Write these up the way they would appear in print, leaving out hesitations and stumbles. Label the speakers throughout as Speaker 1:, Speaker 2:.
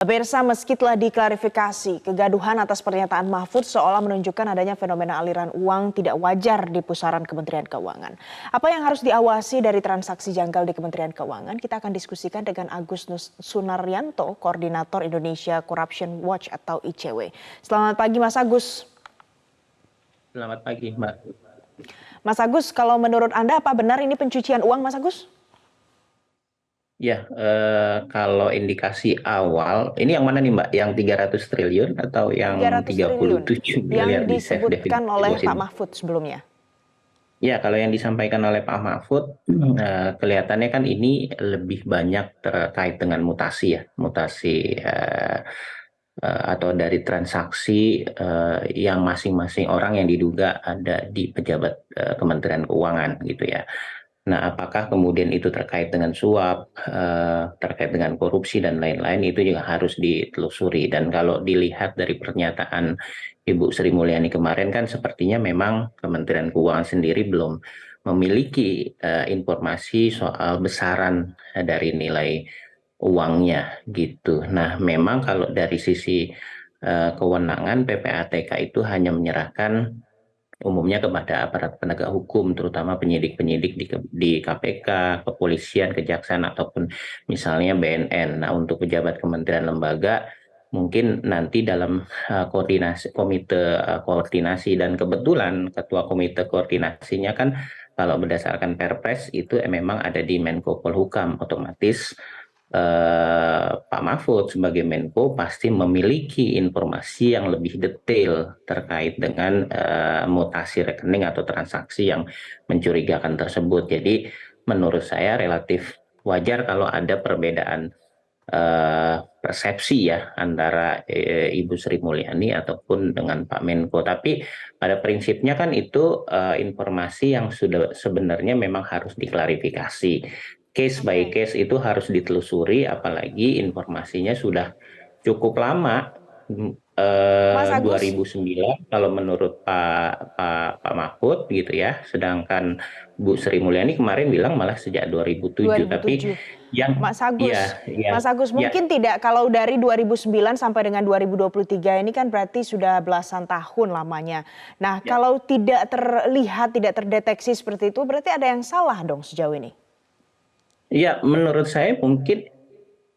Speaker 1: Pemirsa, meski telah diklarifikasi, kegaduhan atas pernyataan Mahfud seolah menunjukkan adanya fenomena aliran uang tidak wajar di pusaran Kementerian Keuangan. Apa yang harus diawasi dari transaksi janggal di Kementerian Keuangan? Kita akan diskusikan dengan Agus Sunaryanto, Koordinator Indonesia Corruption Watch atau ICW. Selamat pagi Mas Agus.
Speaker 2: Selamat pagi Mbak.
Speaker 1: Mas Agus, kalau menurut Anda apa benar ini pencucian uang, Mas Agus?
Speaker 2: Ya, kalau indikasi awal, ini yang mana nih Mbak? Yang 300 triliun atau yang
Speaker 1: 300 triliun
Speaker 2: 37
Speaker 1: yang
Speaker 2: miliar di safe
Speaker 1: disebutkan oleh
Speaker 2: deposit?
Speaker 1: Pak Mahfud sebelumnya.
Speaker 2: Ya, kalau yang disampaikan oleh Pak Mahfud, kelihatannya kan ini lebih banyak terkait dengan mutasi ya, mutasi atau dari transaksi yang masing-masing orang yang diduga ada di pejabat Kementerian Keuangan gitu ya. Nah, apakah kemudian itu terkait dengan suap, terkait dengan korupsi dan lain-lain, itu juga harus ditelusuri. Dan kalau dilihat dari pernyataan Ibu Sri Mulyani kemarin kan sepertinya memang Kementerian Keuangan sendiri belum memiliki informasi soal besaran dari nilai uangnya gitu. Nah, memang kalau dari sisi kewenangan PPATK itu hanya menyerahkan umumnya kepada aparat penegak hukum, terutama penyidik-penyidik di KPK, kepolisian, kejaksaan, ataupun misalnya BNN. Nah, untuk pejabat kementerian lembaga, mungkin nanti dalam komite koordinasi, dan kebetulan ketua komite koordinasinya kan kalau berdasarkan Perpres itu memang ada di Menko Polhukam, otomatis Pak Mahfud sebagai Menko pasti memiliki informasi yang lebih detail terkait dengan mutasi rekening atau transaksi yang mencurigakan tersebut. Jadi menurut saya relatif wajar kalau ada perbedaan persepsi ya antara Ibu Sri Mulyani ataupun dengan Pak Menko. Tapi pada prinsipnya kan itu informasi yang sudah sebenarnya memang harus diklarifikasi. Case by case itu harus ditelusuri, apalagi informasinya sudah cukup lama.
Speaker 1: Mas Agus,
Speaker 2: 2009 kalau menurut Pak Mahfud gitu ya, sedangkan Bu Sri Mulyani kemarin bilang malah sejak 2007. Tapi
Speaker 1: 2007.
Speaker 2: yang
Speaker 1: Mas Agus,
Speaker 2: ya
Speaker 1: Mas Agus
Speaker 2: ya
Speaker 1: mungkin tidak kalau dari 2009 sampai dengan 2023 ini kan berarti sudah belasan tahun lamanya. Nah,
Speaker 2: ya
Speaker 1: kalau tidak terlihat, tidak terdeteksi seperti itu berarti ada yang salah dong sejauh ini.
Speaker 2: ya, menurut saya mungkin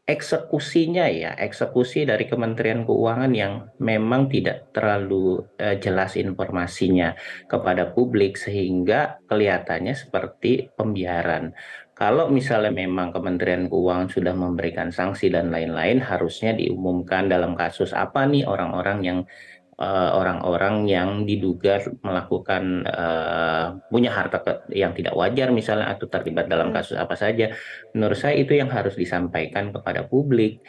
Speaker 2: eksekusinya ya, eksekusi dari Kementerian Keuangan yang memang tidak terlalu jelas informasinya kepada publik sehingga kelihatannya seperti pembiaran. Kalau misalnya memang Kementerian Keuangan sudah memberikan sanksi dan lain-lain, harusnya diumumkan dalam kasus apa nih orang-orang yang diduga melakukan punya harta yang tidak wajar misalnya, atau terlibat dalam kasus apa saja. Menurut saya itu yang harus disampaikan kepada publik.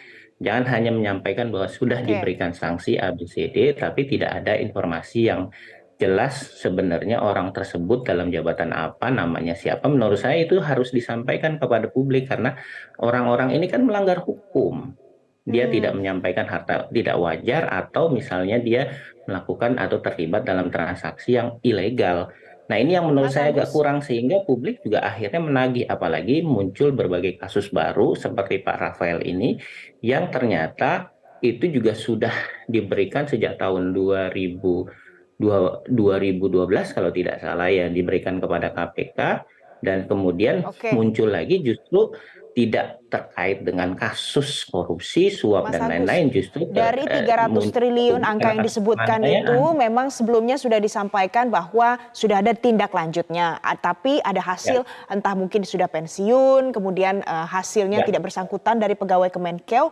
Speaker 2: Jangan hanya menyampaikan bahwa sudah
Speaker 1: Oke.
Speaker 2: diberikan sanksi A, B, C, D, tapi tidak ada informasi yang jelas sebenarnya orang tersebut dalam jabatan apa, namanya siapa. Menurut saya itu harus disampaikan kepada publik, karena orang-orang ini kan melanggar hukum. Dia tidak
Speaker 1: Hmm.
Speaker 2: menyampaikan harta tidak wajar, atau misalnya dia melakukan atau terlibat dalam transaksi yang ilegal. Nah, ini yang menurut
Speaker 1: Mas
Speaker 2: saya agak
Speaker 1: Agus,
Speaker 2: kurang, sehingga publik juga akhirnya menagih, apalagi muncul berbagai kasus baru seperti Pak Rafael ini yang ternyata itu juga sudah diberikan sejak tahun 2012 kalau tidak salah ya, diberikan kepada KPK, dan kemudian
Speaker 1: oke.
Speaker 2: muncul lagi justru tidak terkait dengan kasus korupsi, suap
Speaker 1: Mas
Speaker 2: dan
Speaker 1: Agus,
Speaker 2: lain-lain, justru
Speaker 1: dari 300
Speaker 2: muncul ke
Speaker 1: triliun
Speaker 2: publik
Speaker 1: angka
Speaker 2: karena
Speaker 1: yang
Speaker 2: kasus
Speaker 1: disebutkan
Speaker 2: penganiayaan.
Speaker 1: itu memang sebelumnya sudah disampaikan bahwa sudah ada tindak lanjutnya, tapi ada
Speaker 2: Ya,
Speaker 1: hasil entah mungkin sudah pensiun, kemudian hasilnya
Speaker 2: ya.
Speaker 1: tidak bersangkutan dari pegawai Kemenkeu.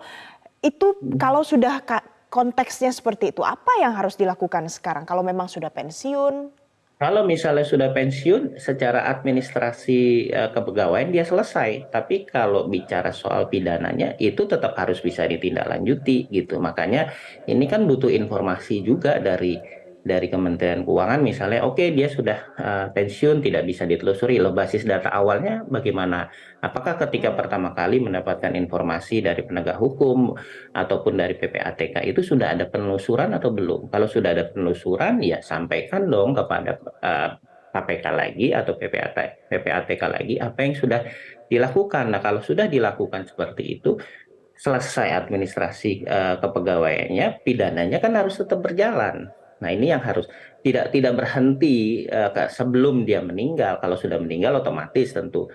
Speaker 1: Itu kalau sudah konteksnya seperti itu, apa yang harus dilakukan sekarang kalau memang sudah pensiun?
Speaker 2: Kalau misalnya sudah pensiun, secara administrasi kepegawaian dia selesai. Tapi kalau bicara soal pidananya, itu tetap harus bisa ditindaklanjuti gitu. Makanya ini kan butuh informasi juga dari Kementerian Keuangan. Misalnya, oke, dia sudah pensiun, tidak bisa ditelusuri. Loh, basis data awalnya bagaimana? Apakah ketika
Speaker 1: Hmm.
Speaker 2: pertama kali mendapatkan informasi dari penegak hukum ataupun dari PPATK itu sudah ada penelusuran atau belum? Kalau sudah ada penelusuran, ya sampaikan dong kepada KPK lagi atau PPATK lagi apa yang sudah dilakukan. Nah, kalau sudah dilakukan seperti itu, selesai administrasi kepegawaiannya, pidananya kan harus tetap berjalan. Nah, ini yang harus tidak berhenti sebelum dia meninggal. Kalau sudah meninggal, otomatis tentu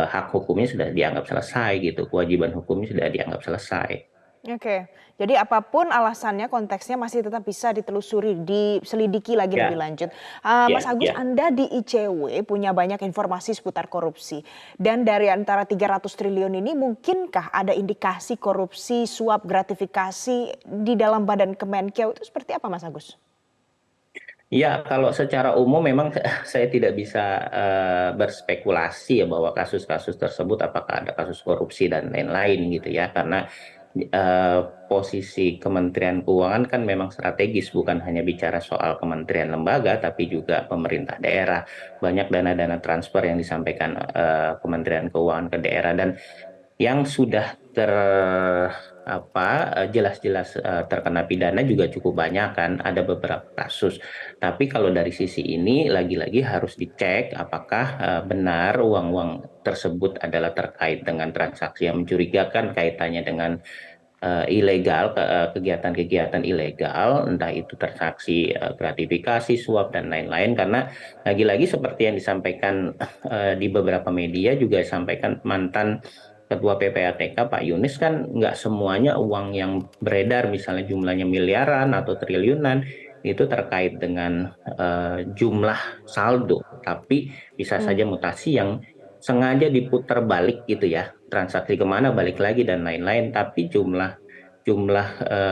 Speaker 2: hak hukumnya sudah dianggap selesai gitu, kewajiban hukumnya sudah dianggap selesai.
Speaker 1: Oke, jadi apapun alasannya, konteksnya masih tetap bisa ditelusuri, diselidiki lagi lebih
Speaker 2: Ya,
Speaker 1: lanjut. Mas
Speaker 2: ya,
Speaker 1: Agus,
Speaker 2: ya.
Speaker 1: Anda di ICW punya banyak informasi seputar korupsi. Dan dari antara 300 triliun ini, mungkinkah ada indikasi korupsi, suap, gratifikasi di dalam badan Kemenkeu itu seperti apa, Mas Agus?
Speaker 2: Ya, kalau secara umum memang saya tidak bisa berspekulasi ya bahwa kasus-kasus tersebut apakah ada kasus korupsi dan lain-lain gitu ya, karena posisi Kementerian Keuangan kan memang strategis, bukan hanya bicara soal kementerian lembaga, tapi juga pemerintah daerah. Banyak dana-dana transfer yang disampaikan Kementerian Keuangan ke daerah dan yang sudah jelas-jelas terkena pidana juga cukup banyak kan, ada beberapa kasus. Tapi kalau dari sisi ini lagi-lagi harus dicek apakah benar uang-uang tersebut adalah terkait dengan transaksi yang mencurigakan, kaitannya dengan ilegal, kegiatan-kegiatan ilegal, entah itu transaksi gratifikasi, suap dan lain-lain. Karena lagi-lagi seperti yang disampaikan di beberapa media juga disampaikan mantan Ketua PPATK Pak Yunis, kan nggak semuanya uang yang beredar misalnya jumlahnya miliaran atau triliunan itu terkait dengan jumlah saldo, tapi bisa
Speaker 1: Hmm.
Speaker 2: saja mutasi yang sengaja diputar balik gitu ya, transaksi kemana balik lagi dan lain-lain, tapi jumlah jumlah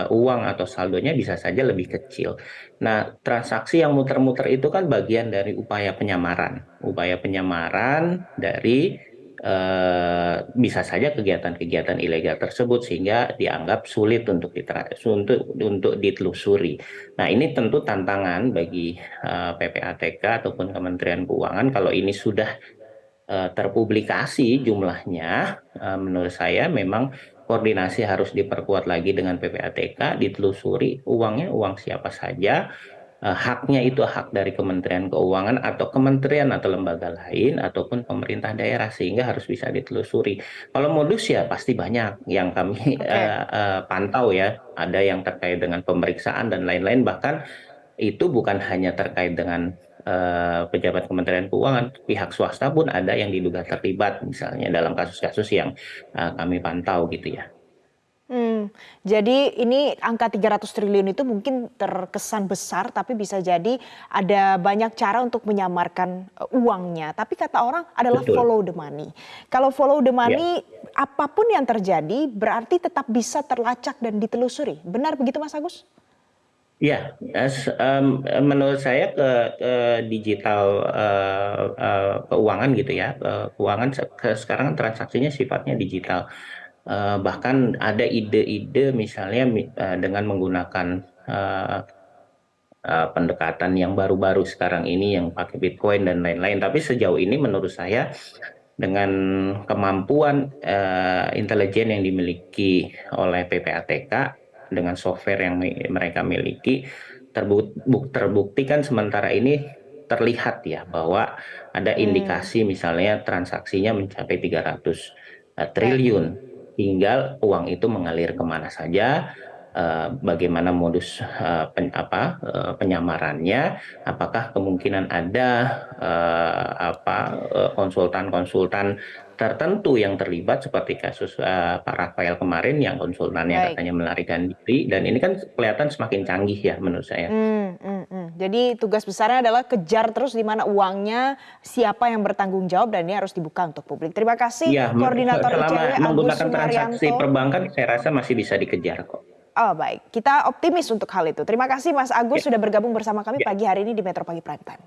Speaker 2: uang atau saldonya bisa saja lebih kecil. Nah, transaksi yang muter-muter itu kan bagian dari upaya penyamaran dari bisa saja kegiatan-kegiatan ilegal tersebut sehingga dianggap sulit untuk ditelusuri. Nah, ini tentu tantangan bagi PPATK ataupun Kementerian Keuangan kalau ini sudah terpublikasi jumlahnya. Menurut saya memang koordinasi harus diperkuat lagi dengan PPATK, ditelusuri uangnya uang siapa saja, haknya itu hak dari Kementerian Keuangan atau kementerian atau lembaga lain ataupun pemerintah daerah, sehingga harus bisa ditelusuri. Kalau modus ya pasti banyak yang kami
Speaker 1: Oke.
Speaker 2: pantau ya, ada yang terkait dengan pemeriksaan dan lain-lain, bahkan itu bukan hanya terkait dengan pejabat Kementerian Keuangan, pihak swasta pun ada yang diduga terlibat misalnya dalam kasus-kasus yang kami pantau gitu ya.
Speaker 1: Jadi ini angka 300 triliun itu mungkin terkesan besar, tapi bisa jadi ada banyak cara untuk menyamarkan uangnya. Tapi kata orang adalah
Speaker 2: Betul.
Speaker 1: follow the money. Kalau follow the
Speaker 2: Ya.
Speaker 1: money, apapun yang terjadi berarti tetap bisa terlacak dan ditelusuri. Benar begitu, Mas Agus?
Speaker 2: Ya, menurut saya ke digital keuangan gitu ya, keuangan sekarang kan transaksinya sifatnya digital. Bahkan ada ide-ide misalnya dengan menggunakan eh, pendekatan yang baru-baru sekarang ini yang pakai Bitcoin dan lain-lain. Tapi sejauh ini menurut saya dengan kemampuan intelijen yang dimiliki oleh PPATK dengan software yang mereka miliki, terbukti kan sementara ini terlihat ya bahwa ada
Speaker 1: Hmm,
Speaker 2: indikasi misalnya transaksinya mencapai 300
Speaker 1: baik.
Speaker 2: triliun. Tinggal uang itu mengalir kemana saja, bagaimana modus penyamarannya, apakah kemungkinan ada konsultan-konsultan tertentu yang terlibat seperti kasus Pak Rafael kemarin yang konsultannya
Speaker 1: Baik.
Speaker 2: katanya melarikan diri, dan ini kan kelihatan semakin canggih ya menurut saya.
Speaker 1: Jadi tugas besarnya adalah kejar terus di mana uangnya, siapa yang bertanggung jawab dan ini harus dibuka untuk publik. Terima kasih
Speaker 2: Ya,
Speaker 1: Koordinator
Speaker 2: selama
Speaker 1: ICW Agus
Speaker 2: menggunakan transaksi
Speaker 1: Sumaryanto.
Speaker 2: perbankan saya rasa masih bisa dikejar kok.
Speaker 1: Oh baik, kita optimis untuk hal itu. Terima kasih Mas
Speaker 2: Ya,
Speaker 1: Agus sudah bergabung bersama kami
Speaker 2: ya.
Speaker 1: pagi hari ini di Metro Pagi Prime Time.